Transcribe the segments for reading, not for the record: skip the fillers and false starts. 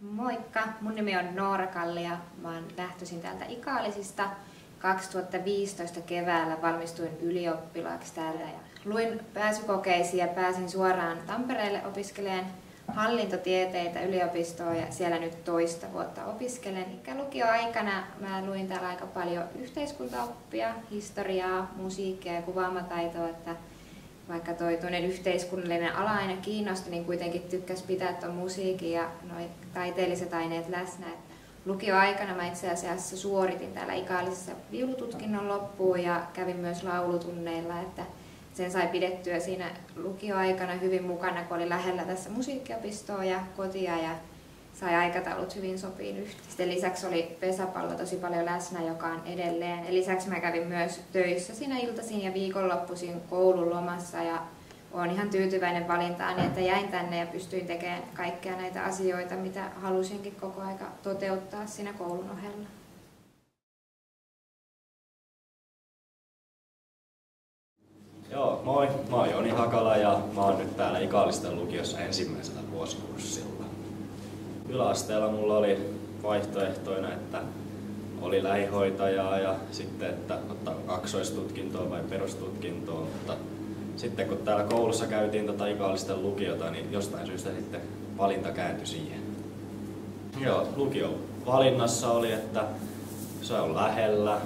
Moikka, mun nimi on Noora Kalli ja mä oon lähtöisin täältä Ikaalisista. 2015 keväällä valmistuin ylioppilaaksi täällä ja luin pääsykokeisiin ja pääsin suoraan Tampereelle opiskelemaan hallintotieteitä yliopistoon ja siellä nyt toista vuotta opiskelen. Lukioaikana mä luin täällä aika paljon yhteiskuntaoppia, historiaa, musiikkia ja kuvaamataitoa, että vaikka toinen yhteiskunnallinen ala aina kiinnosti, niin kuitenkin tykkäsi pitää tuon musiikin ja noi taiteelliset aineet läsnä. Lukioaikana mä itse asiassa suoritin täällä Ikaalisessa viulututkinnon loppuun ja kävin myös laulutunneilla, että sen sai pidettyä siinä lukioaikana hyvin mukana, kun oli lähellä tässä musiikkiopistoa ja kotia ja sai aikataulut hyvin sopiin yhteen. Sitten lisäksi oli pesäpallo tosi paljon läsnä, joka on edelleen. Ja lisäksi mä kävin myös töissä siinä iltaisin ja viikonloppuisin koulun lomassa ja olen ihan tyytyväinen valintaani, että jäin tänne ja pystyin tekemään kaikkia näitä asioita, mitä halusinkin koko aika toteuttaa siinä koulun ohella. Joo, moi. Mä oon Joni Hakala ja mä oon nyt täällä Ikaalisten lukiossa ensimmäisellä vuosikurssilla. Yläasteella mulla oli vaihtoehtoina, että oli lähihoitajaa ja sitten, että ottaa kaksoistutkintoa vai perustutkintoa, mutta sitten kun täällä koulussa käytiin Ikaalisten lukiota, niin jostain syystä sitten valinta kääntyi siihen. Joo, lukion valinnassa oli, että se on lähellä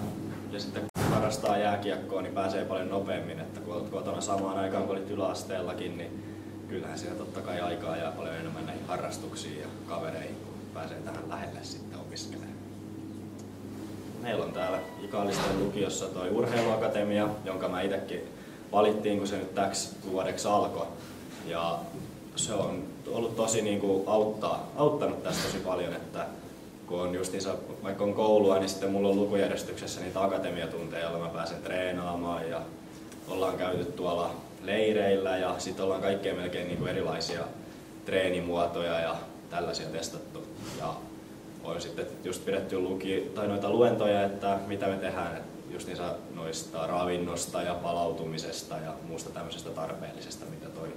ja sitten kun harrastaa jääkiekkoa, niin pääsee paljon nopeammin, että kun olet kotona samaan aikaan kun olit yläasteellakin, niin kyllähän siinä totta kai aikaa ja paljon enemmän näihin harrastuksiin ja kavereihin, kun pääsee tähän lähelle sitten opiskelemaan. Meillä on täällä Ikaalisten lukiossa toi urheiluakatemia, jonka mä itsekin valittiin, kun se nyt täksi vuodeksi alkoi. Ja se on ollut tosi auttanut tässä tosi paljon, että kun on justiinsa, vaikka on koulua, niin sitten mulla on lukujärjestyksessä niitä akatemiatunteja, joilla mä pääsen treenaamaan ja ollaan käyty tuolla leireillä ja sitten ollaan kaikkea melkein erilaisia treenimuotoja ja tällaisia testattu. Ja on sitten just pidetty noita luentoja, että mitä me tehdään justiinsa noista ravinnosta ja palautumisesta ja muusta tämmöisestä tarpeellisesta, mitä toi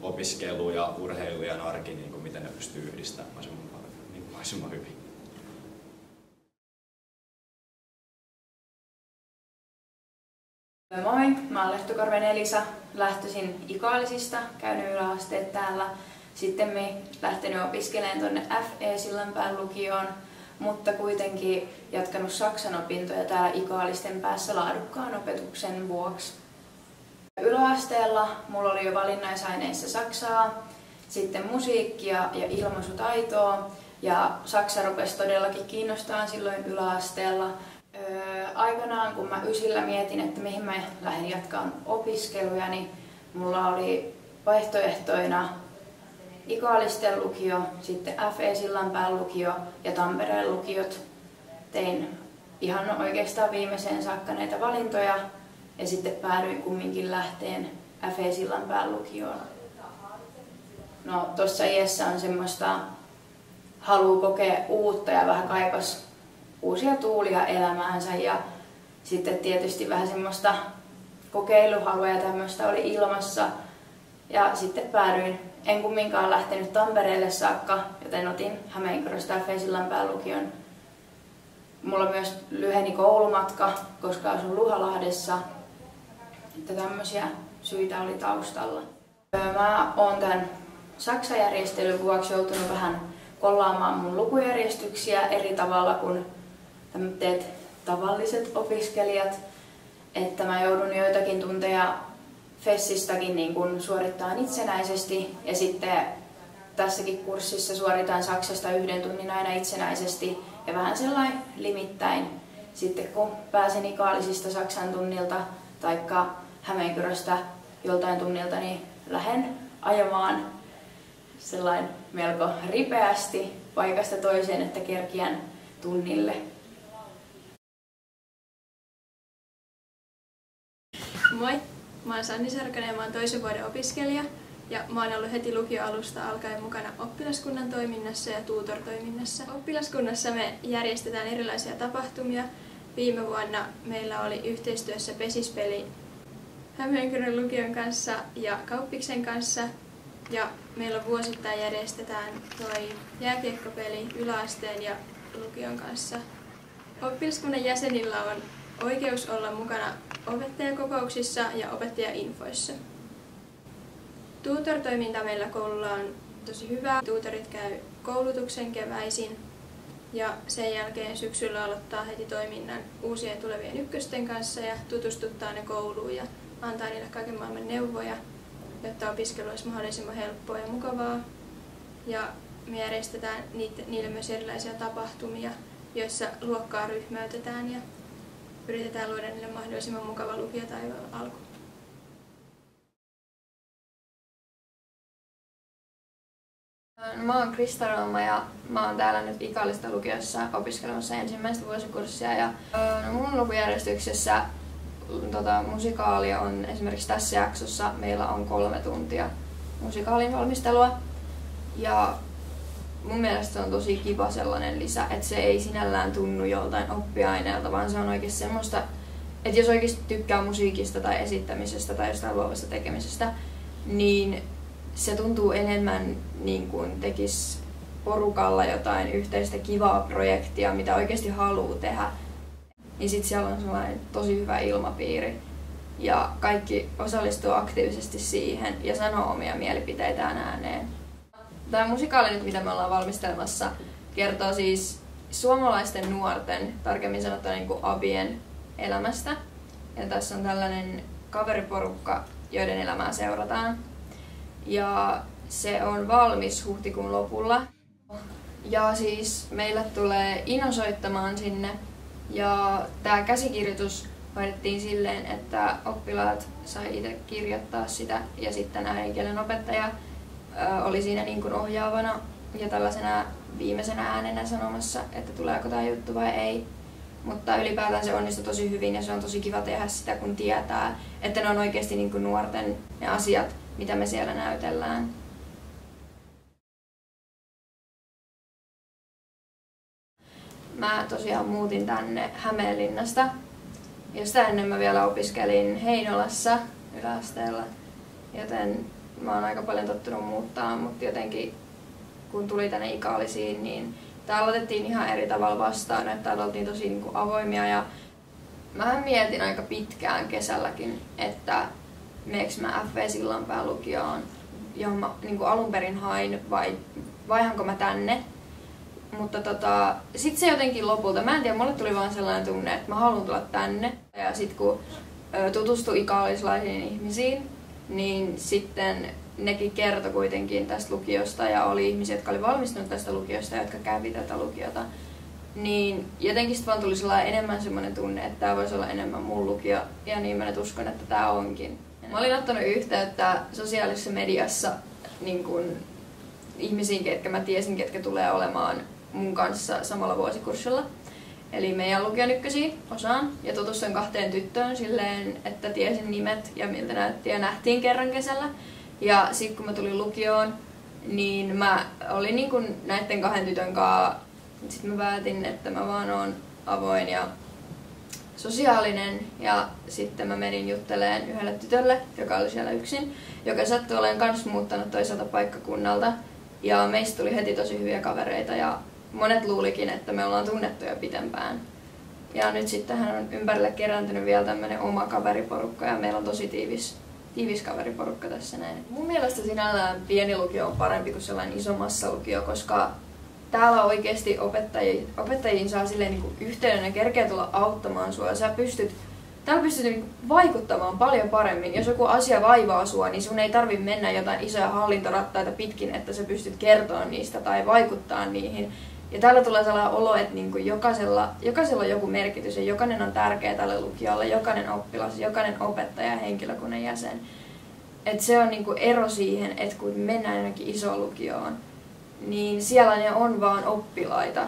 opiskelu ja urheilu ja arki, miten ne pystyy yhdistämään mahdollisimman hyvin. Moi, mä oon Lehtokorven Elisa, lähtöisin Ikaalisista, käynyt yläasteet täällä. Sitten me lähtenyt opiskelemaan tuonne FE Sillanpään lukioon, mutta kuitenkin jatkanut saksan opintoja täällä Ikaalisten päässä laadukkaan opetuksen vuoksi. Yläasteella mulla oli jo valinnaisaineissa saksaa, sitten musiikkia ja ilmaisutaitoa ja saksa rupesi todellakin kiinnostamaan silloin yläasteella. Aikanaan kun mä ysillä mietin, että mihin mä lähden jatkaan opiskeluja, niin mulla oli vaihtoehtoina Ikaalisten lukio, sitten FE Sillanpään lukio ja Tampereen lukiot. Tein ihan oikeastaan viimeiseen saakka näitä valintoja ja sitten päädyin kumminkin lähteen FE Sillanpään lukioon. No tossa iässä on semmoista halua kokea uutta ja vähän kaipas uusia tuulia elämäänsä ja sitten tietysti vähän semmoista kokeiluhalua ja tämmöistä oli ilmassa ja sitten päädyin. En kumminkaan lähtenyt Tampereelle saakka, joten otin Hämeenkyröstä FE Sillanpään lukion. Mulla myös lyheni koulumatka, koska asun Luhalahdessa, että tämmöisiä syitä oli taustalla. Mä oon tämän saksajärjestelyn vuoksi joutunut vähän kollaamaan mun lukujärjestyksiä eri tavalla kuin tämmöiset tavalliset opiskelijat. Että mä joudun joitakin tunteja Fessistäkin suorittaa itsenäisesti ja sitten tässäkin kurssissa suoritan saksasta 1 tunnin aina itsenäisesti ja vähän sellainen limittäin. Sitten kun pääsen Ikaalisista saksan tunnilta tai Hämeenkyröstä joltain tunnilta, niin lähden ajamaan sellainen melko ripeästi paikasta toiseen, että kerkiän tunnille. Moi! Mä oon Sanni Sarkanen ja mä oon toisen vuoden opiskelija ja mä oon ollut heti lukioalusta alkaen mukana oppilaskunnan toiminnassa ja tuutortoiminnassa. Oppilaskunnassa me järjestetään erilaisia tapahtumia. Viime vuonna meillä oli yhteistyössä pesispeli Hämeenkyrön lukion kanssa ja Kauppiksen kanssa. Ja meillä vuosittain järjestetään toi jääkiekkopeli yläasteen ja lukion kanssa. Oppilaskunnan jäsenillä on oikeus olla mukana opettajakokouksissa ja opettajainfoissa. Tutor-toiminta meillä koululla on tosi hyvä. Tutorit käy koulutuksen keväisin ja sen jälkeen syksyllä aloittaa heti toiminnan uusien tulevien ykkösten kanssa ja tutustuttaa ne kouluun ja antaa niille kaiken maailman neuvoja, jotta opiskelu olisi mahdollisimman helppoa ja mukavaa. Ja me järjestetään niille myös erilaisia tapahtumia, joissa luokkaa ryhmäytetään ja yritetään luoda niille mahdollisimman mukava lukiotaival alku. Mä oon Krista Rooma ja mä oon täällä nyt Ikaalista lukiossa opiskelemassa ensimmäistä vuosikurssia. Ja, mun lukujärjestyksessä musikaali on esimerkiksi tässä jaksossa meillä on 3 tuntia musikaalin valmistelua. Ja mun mielestä se on tosi kiva sellainen lisä, että se ei sinällään tunnu joltain oppiaineelta, vaan se on oikeasti semmoista, että jos oikeasti tykkää musiikista tai esittämisestä tai jostain luovasta tekemisestä, niin se tuntuu enemmän niin kuin tekisi porukalla jotain yhteistä kivaa projektia, mitä oikeasti haluaa tehdä. Niin sit siellä on sellainen tosi hyvä ilmapiiri ja kaikki osallistuu aktiivisesti siihen ja sanoo omia mielipiteitään ääneen. Tämä musikaali nyt, mitä me ollaan valmistelemassa, kertoo siis suomalaisten nuorten, tarkemmin sanottuna niin kuin abien elämästä. Ja tässä on tällainen kaveriporukka, joiden elämää seurataan. Ja se on valmis huhtikuun lopulla. Ja siis meille tulee Ino soittamaan sinne. Ja tämä käsikirjoitus hoidettiin silleen, että oppilaat sai itse kirjoittaa sitä ja sitten äidinkielen opettaja oli siinä niin kuin ohjaavana ja tällaisena viimeisenä äänenä sanomassa, että tuleeko tämä juttu vai ei. Mutta ylipäätään se onnistui tosi hyvin ja se on tosi kiva tehdä sitä, kun tietää, että ne on oikeasti niin kuin nuorten ne asiat, mitä me siellä näytellään. Mä tosiaan muutin tänne Hämeenlinnasta, josta ennen mä vielä opiskelin Heinolassa yläasteella, joten mä oon aika paljon tottunut muuttaa, mutta jotenkin kun tuli tänne Ikaalisiin, niin täällä otettiin ihan eri tavalla vastaan, että täällä oltiin tosi niin kuin avoimia ja mä mietin aika pitkään kesälläkin, että meneekö mä F.V. Sillanpään lukioon, johon mä niin kuin alun perin hain vai vaihanko mä tänne. Mutta sit se jotenkin lopulta, mä en tiedä, mulle tuli vaan sellainen tunne, että mä haluan tulla tänne. Ja sit kun tutustui ikaalislaisiin ihmisiin, niin sitten nekin kertoi kuitenkin tästä lukiosta ja oli ihmisiä, jotka oli valmistunut tästä lukiosta ja jotka kävi tätä lukiota. Niin jotenkin sit vaan tuli enemmän semmoinen tunne, että tää voisi olla enemmän mun lukio ja niin mä nyt uskon, että tää onkin. Mä olin ottanut yhteyttä sosiaalisessa mediassa niin kun ihmisiin, ketkä mä tiesin, ketkä tulee olemaan mun kanssa samalla vuosikurssilla. Eli meidän lukion ykkösiä osaan ja tutustuin 2 tyttöön silleen, että tiesin nimet ja miltä näytti ja nähtiin kerran kesällä. Ja sitten kun mä tulin lukioon, niin mä olin niin kuin näiden 2 tytön kanssa. Sitten mä päätin, että mä vaan oon avoin ja sosiaalinen ja sitten mä menin juttelemaan yhdelle tytölle, joka oli siellä yksin, joka sattui olemaan kans muuttanut toiselta paikkakunnalta. Ja meistä tuli heti tosi hyviä kavereita ja monet luulikin, että me ollaan tunnettuja pitempään. Ja nyt sitten hän on ympärille kerääntynyt vielä tämmönen oma kaveriporukka ja meillä on tosi tiivis kaveriporukka tässä näin. Mun mielestä sinällään pieni lukio on parempi kuin sellainen iso massalukio, koska täällä oikeasti opettajiin saa silleen niin kuin yhteyden ja kerkeä tulla auttamaan sua. Täällä pystyt niin vaikuttamaan paljon paremmin. Jos joku asia vaivaa sua, niin sun ei tarvitse mennä jotain isoja hallintorattaita pitkin, että sä pystyt kertoa niistä tai vaikuttaa niihin. Ja täällä tulee sellainen olo, että niin kuin jokaisella on joku merkitys ja jokainen on tärkeä tälle lukiolle, jokainen oppilas, jokainen opettaja ja henkilökunnan jäsen. Et se on niin kuin ero siihen, että kun mennään jonnekin isoon lukioon, niin siellä ne on vaan oppilaita.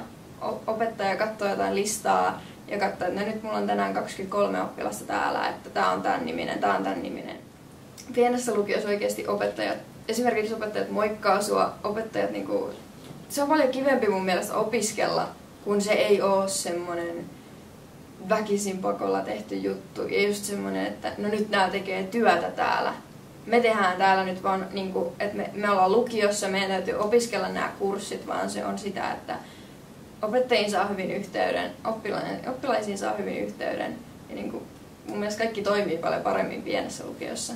Opettaja katsoo jotain listaa ja katsoo, että no nyt mulla on tänään 23 oppilasta täällä, että tää on tän niminen, tää on tän niminen. Pienessä lukiossa oikeasti esimerkiksi opettajat moikkaa sua, opettajat niinku, se on paljon kivempi mun mielestä opiskella, kun se ei oo semmonen väkisin pakolla tehty juttu. Ja just semmonen, että no nyt nää tekee työtä täällä. me tehdään täällä nyt vaan, niin kuin, että me ollaan lukiossa, meidän täytyy opiskella nämä kurssit, vaan se on sitä, että opettajiin saa hyvin yhteyden, oppilaisiin saa hyvin yhteyden. Ja niin kuin, mun mielestä kaikki toimii paljon paremmin pienessä lukiossa.